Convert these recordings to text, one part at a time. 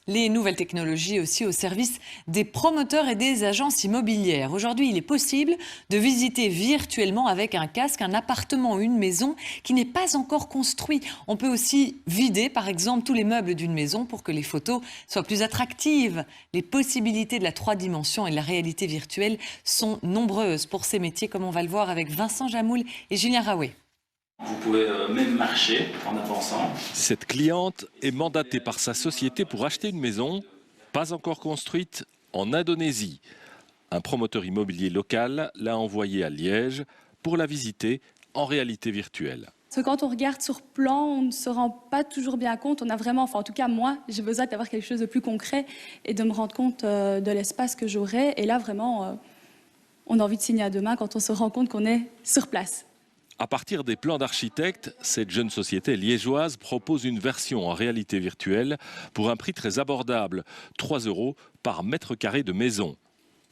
Les nouvelles technologies aussi au service des promoteurs et des agences immobilières. Aujourd'hui, il est possible de visiter virtuellement avec un casque un appartement ou une maison qui n'est pas encore construit. On peut aussi vider, par exemple, tous les meubles d'une maison pour que les photos soient plus attractives. Les possibilités de la 3 dimensions et de la réalité virtuelle sont nombreuses pour ces métiers, comme on va le voir avec Vincent Jamoul et Julien Raouet. Vous pouvez même marcher en avançant. Cette cliente est mandatée par sa société pour acheter une maison, pas encore construite, en Indonésie. Un promoteur immobilier local l'a envoyée à Liège pour la visiter en réalité virtuelle. Parce que quand on regarde sur plan, on ne se rend pas toujours bien compte. On a vraiment, enfin en tout cas moi, j'ai besoin d'avoir quelque chose de plus concret et de me rendre compte de l'espace que j'aurai. Et là vraiment, on a envie de signer à deux mains quand on se rend compte qu'on est sur place. À partir des plans d'architecte, cette jeune société liégeoise propose une version en réalité virtuelle pour un prix très abordable, 3 € par mètre carré de maison.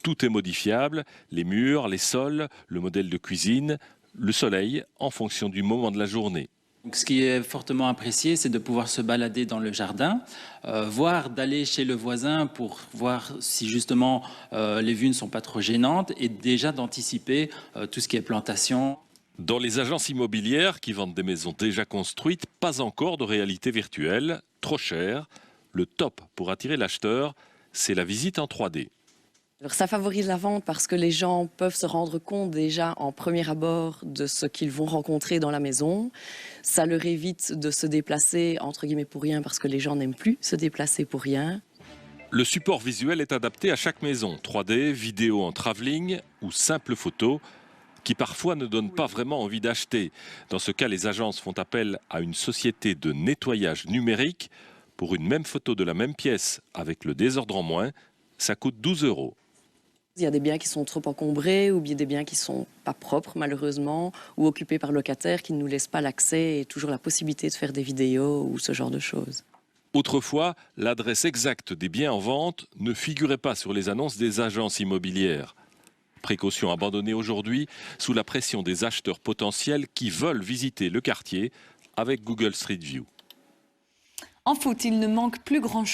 Tout est modifiable, les murs, les sols, le modèle de cuisine, le soleil en fonction du moment de la journée. Donc, ce qui est fortement apprécié, c'est de pouvoir se balader dans le jardin, voire d'aller chez le voisin pour voir si justement les vues ne sont pas trop gênantes et déjà d'anticiper tout ce qui est plantation. Dans les agences immobilières qui vendent des maisons déjà construites, pas encore de réalité virtuelle, trop cher. Le top pour attirer l'acheteur, c'est la visite en 3D. Alors ça favorise la vente parce que les gens peuvent se rendre compte déjà en premier abord de ce qu'ils vont rencontrer dans la maison. Ça leur évite de se déplacer entre guillemets pour rien parce que les gens n'aiment plus se déplacer pour rien. Le support visuel est adapté à chaque maison, 3D, vidéo en travelling ou simple photo, qui parfois ne donnent pas vraiment envie d'acheter. Dans ce cas, les agences font appel à une société de nettoyage numérique. Pour une même photo de la même pièce, avec le désordre en moins, ça coûte 12 €. Il y a des biens qui sont trop encombrés ou bien des biens qui ne sont pas propres malheureusement ou occupés par locataires qui ne nous laissent pas l'accès et toujours la possibilité de faire des vidéos ou ce genre de choses. Autrefois, l'adresse exacte des biens en vente ne figurait pas sur les annonces des agences immobilières. Précaution abandonnée aujourd'hui sous la pression des acheteurs potentiels qui veulent visiter le quartier avec Google Street View. En foot, il ne manque plus grand-chose.